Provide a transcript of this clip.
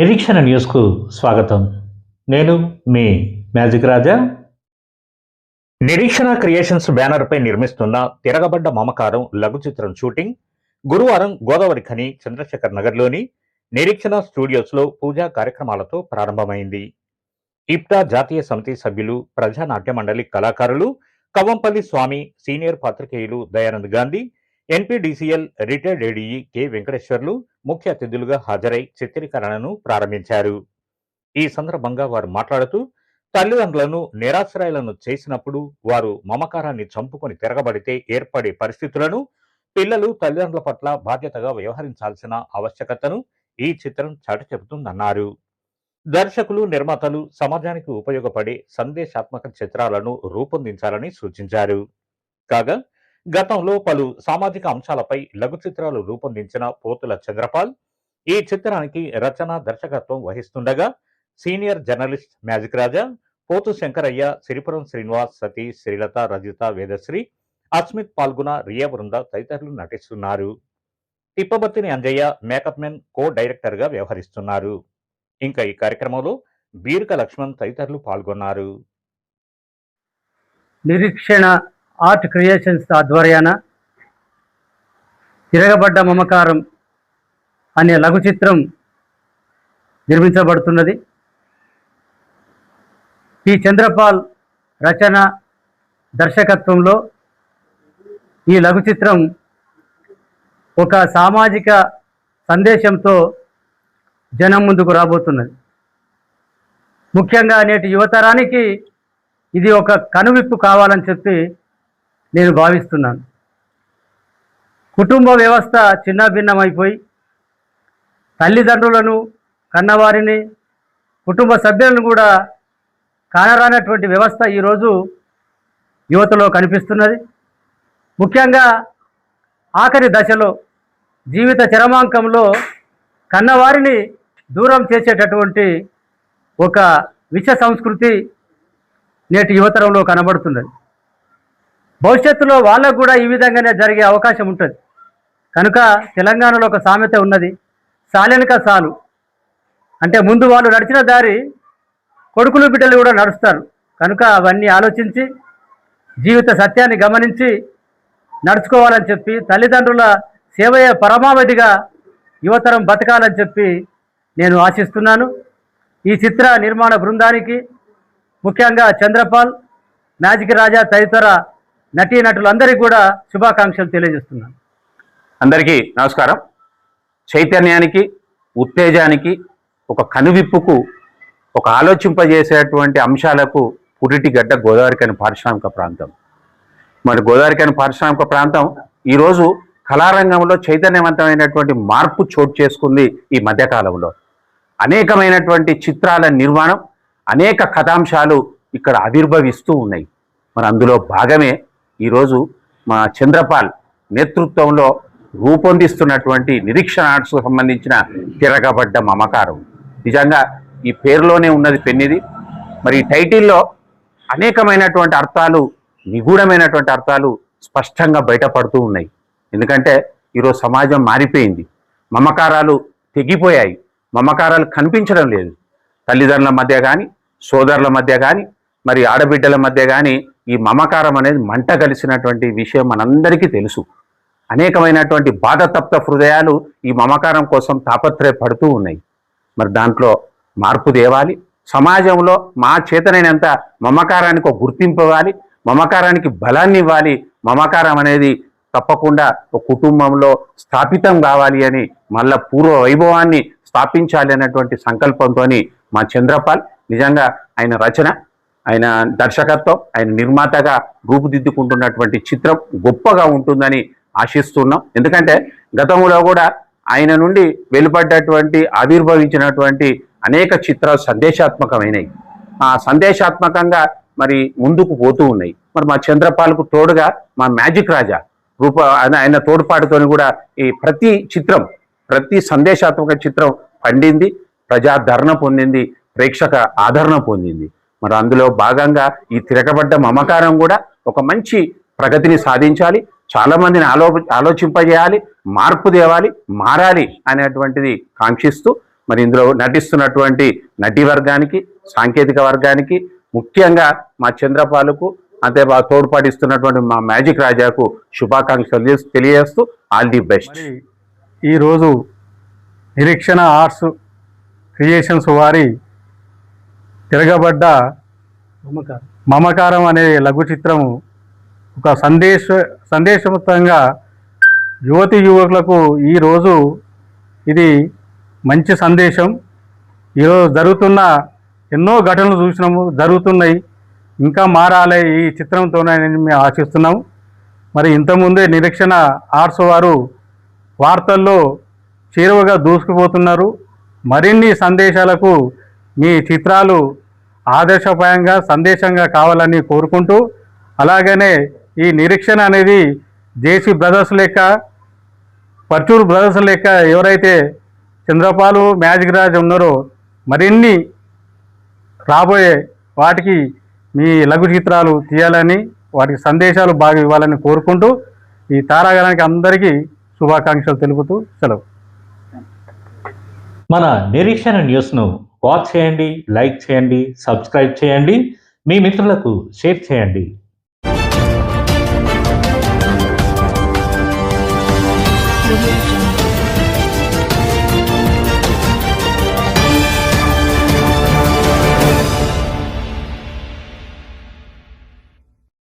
నిరీక్షణ న్యూస్కు స్వాగతం. నేను మీ మ్యాజిక్ రాజా. నిరీక్షణ క్రియేషన్స్ బ్యానర్పై నిర్మిస్తున్న తిరగబడ్డ మమకారం లఘు చిత్రం షూటింగ్ గురువారం గోదావరి ఖని చంద్రశేఖర్ నగర్లోని నిరీక్షణ స్టూడియోస్లో పూజా కార్యక్రమాలతో ప్రారంభమైంది. ఇప్టా జాతీయ సమితి సభ్యులు, ప్రజానాట్య మండలి కళాకారులు, కవంపల్లి స్వామి, సీనియర్ పాత్రికేయులు Dayanand Gandhi, NPDCL retired ADE K Venkateswarlu ముఖ్య అతిథులుగా హాజరై చిత్రీకరణను ప్రారంభించారు. ఈ సందర్భంగా వారు మాట్లాడుతూ, తల్లిదండ్రులను నిరాశ్రయాలను చేసినప్పుడు వారు మమకారాన్ని చంపుకొని తిరగబడితే ఏర్పడే పరిస్థితులను పిల్లలు తల్లిదండ్రుల పట్ల బాధ్యతగా వ్యవహరించాల్సిన ఆవశ్యకతను ఈ చిత్రం చాటి చెబుతుందన్నారు. దర్శకులు, నిర్మాతలు సమాజానికి ఉపయోగపడే సందేశాత్మక చిత్రాలను రూపొందించాలని సూచించారు. కాగా గతంలో పలు సామాజిక అంశాలపై లఘు చిత్రాలు రూపొందించిన పోతుల చంద్రపాల్ ఈ చిత్రానికి రచన, దర్శకత్వం వహిస్తుండగా సీనియర్ జర్నలిస్ట్ మ్యాజిక్ రాజా, పోతు శంకరయ్య, సిరిపురం శ్రీనివాస్, సతీష్, శ్రీలత, రజిత, వేదశ్రీ, అస్మిత్ పాల్గొన, రియా బృంద తదితరులు నటిస్తున్నారు. Thippabathini Anjaiah makeup men, co director గా వ్యవహరిస్తున్నారు. ఇంకా ఈ కార్యక్రమంలో బీర్క లక్ష్మణ్ తదితరులు పాల్గొన్నారు. నిరీక్షణ ఆర్ట్ క్రియేషన్స్ ఆధ్వర్యాన తిరగబడ్డ మమకారం అనే లఘు చిత్రం నిర్మించబడుతున్నది. పి చంద్రపాల్ రచన, దర్శకత్వంలో ఈ లఘు చిత్రం ఒక సామాజిక సందేశంతో జనం ముందుకు రాబోతున్నది. ముఖ్యంగా నేటి యువతరానికి ఇది ఒక కనువిప్పు కావాలని చెప్పి నేను భావిస్తున్నాను. కుటుంబ వ్యవస్థ చిన్నాభిన్నమైపోయి తల్లిదండ్రులను, కన్నవారిని, కుటుంబ సభ్యులను కూడా కానరానటువంటి వ్యవస్థ ఈరోజు యువతలో కనిపిస్తున్నది. ముఖ్యంగా ఆఖరి దశలో, జీవిత చరమాంకంలో కన్నవారిని దూరం చేసేటటువంటి ఒక విష సంస్కృతి నేటి యువతరంలో కనబడుతున్నది. భవిష్యత్తులో వాళ్ళకు కూడా ఈ విధంగానే జరిగే అవకాశం ఉంటుంది. కనుక తెలంగాణలో ఒక సామెత ఉన్నది, సాలెనక సాలు అంటే ముందు వాళ్ళు నడిచిన దారి కొడుకులు బిడ్డలు కూడా నడుస్తారు. కనుక అవన్నీ ఆలోచించి జీవిత సత్యాన్ని గమనించి నడుచుకోవాలని చెప్పి, తల్లిదండ్రుల సేవయే పరమావధిగా యువతరం బతకాలని చెప్పి నేను ఆశిస్తున్నాను. ఈ చిత్ర నిర్మాణ బృందానికి, ముఖ్యంగా చంద్రపాల్, మ్యాజిక్ రాజా తదితర నటీనటులందరికీ కూడా శుభాకాంక్షలు తెలియజేస్తున్నాను. అందరికీ నమస్కారం. చైతన్యానికి, ఉత్తేజానికి, ఒక కనువిప్పుకు, ఒక ఆలోచింపజేసేటువంటి అంశాలకు పురిటిగడ్డ గోదావరిఖని పారిశ్రామిక ప్రాంతం. మరి గోదావరిఖని పారిశ్రామిక ప్రాంతం ఈరోజు కళారంగంలో చైతన్యవంతమైనటువంటి మార్పు చోటు చేసుకుంది. ఈ మధ్యకాలంలో అనేకమైనటువంటి చిత్రాల నిర్మాణం, అనేక కథాంశాలు ఇక్కడ ఆవిర్భవిస్తూ ఉన్నాయి. మరి అందులో భాగమే ఈరోజు మా చంద్రపాల్ నేతృత్వంలో రూపొందిస్తున్నటువంటి నిరీక్షణ ఆర్ట్స్కు సంబంధించిన తిరగబడ్డ మమకారం. నిజంగా ఈ పేరులోనే ఉన్నది పెన్నిది. మరి ఈ టైటిల్లో అనేకమైనటువంటి అర్థాలు, నిగూఢమైనటువంటి అర్థాలు స్పష్టంగా బయటపడుతూ ఉన్నాయి. ఎందుకంటే ఈరోజు సమాజం మారిపోయింది, మమకారాలు తెగిపోయాయి, మమకారాలు కనిపించడం లేదు. తల్లిదండ్రుల మధ్య కానీ, సోదరుల మధ్య కానీ, మరి ఆడబిడ్డల మధ్య కానీ ఈ మమకారం అనేది మంట కలిసినటువంటి విషయం మనందరికీ తెలుసు. అనేకమైనటువంటి బాధతప్త హృదయాలు ఈ మమకారం కోసం తాపత్రయపడుతూ ఉన్నాయి. మరి దాంట్లో మార్పు తేవాలి. సమాజంలో మా చేతనైనంత మమకారానికి ఒక గుర్తింపు ఇవ్వాలి, మమకారానికి బలాన్ని ఇవ్వాలి. మమకారం అనేది తప్పకుండా ఒక కుటుంబంలో స్థాపితం కావాలి అని, మళ్ళా పూర్వ వైభవాన్ని స్థాపించాలి అన్నటువంటి సంకల్పంతో మా చంద్రపాల్ నిజంగా ఆయన రచన, ఆయన దర్శకత్వం, ఆయన నిర్మాతగా రూపుదిద్దుకుంటున్నటువంటి చిత్రం గొప్పగా ఉంటుందని ఆశిస్తున్నాం. ఎందుకంటే గతంలో కూడా ఆయన నుండి వెలువడ్డటువంటి, ఆవిర్భవించినటువంటి అనేక చిత్రాలు సందేశాత్మకమైనవి. ఆ సందేశాత్మకంగా మరి ముందుకు పోతూ ఉన్నాయి. మరి మా చంద్రపాల్కు తోడుగా మా మ్యాజిక్ రాజా ఆయన తోడ్పాటుతో కూడా ఈ ప్రతి సందేశాత్మక చిత్రం పండింది, ప్రజాదరణ పొందింది, ప్రేక్షక ఆదరణ పొందింది. మరి అందులో భాగంగా ఈ తిరగబడ్డ మమకారం కూడా ఒక మంచి ప్రగతిని సాధించాలి, చాలా మందిని ఆలోచింపజేయాలి, మార్పు తేవాలి, మారాలి అనేటువంటిది కాంక్షిస్తూ మరి ఇందులో నటిస్తున్నటువంటి నటి వర్గానికి, సాంకేతిక వర్గానికి, ముఖ్యంగా మా చంద్రపాలకు అంతే తోడ్పాటిస్తున్నటువంటి మా మ్యాజిక్ రాజాకు శుభాకాంక్షలు తెలియజేస్తూ ఆల్ ది బెస్ట్. ఈరోజు నిరీక్షణ ఆర్ట్స్ క్రియేషన్స్ వారి తిరగబడ్డ మమకారం అనే లఘు చిత్రము ఒక సందేశవంతంగా యువతి యువకులకు ఈరోజు ఇది మంచి సందేశం. ఈరోజు జరుగుతున్న ఎన్నో ఘటనలు చూసినాము, జరుగుతున్నాయి, ఇంకా మారాలి ఈ చిత్రంతోనే మేము ఆశిస్తున్నాము. మరి ఇంతకుముందే నిరీక్షణ ఆర్ట్స్ వారు వార్తల్లో చేరువగా దూసుకుపోతున్నారు. మరిన్ని సందేశాలకు మీ చిత్రాలు ఆదర్శప్రాయంగా సందేశంగా కావాలని కోరుకుంటూ, అలాగనే ఈ నిరీక్షణ అనేది జేసీ బ్రదర్స్ లెక్క, పర్చూర్ బ్రదర్స్ లెక్క ఎవరైతే చంద్రపాలు, మ్యాజిక్ రాజ్ ఉన్నారో మరిన్ని రాబోయే వాటికి మీ లఘు చిత్రాలు తీయాలని, వాటికి సందేశాలు బాగా ఇవ్వాలని కోరుకుంటూ ఈ తారాగణానికి అందరికీ శుభాకాంక్షలు తెలుపుతూ సెలవు. మన నిరీక్షణ న్యూస్ను వాచ్ చేయండి, లైక్ చేయండి, సబ్స్క్రైబ్ చేయండి, మీ మిత్రులకు షేర్ చేయండి.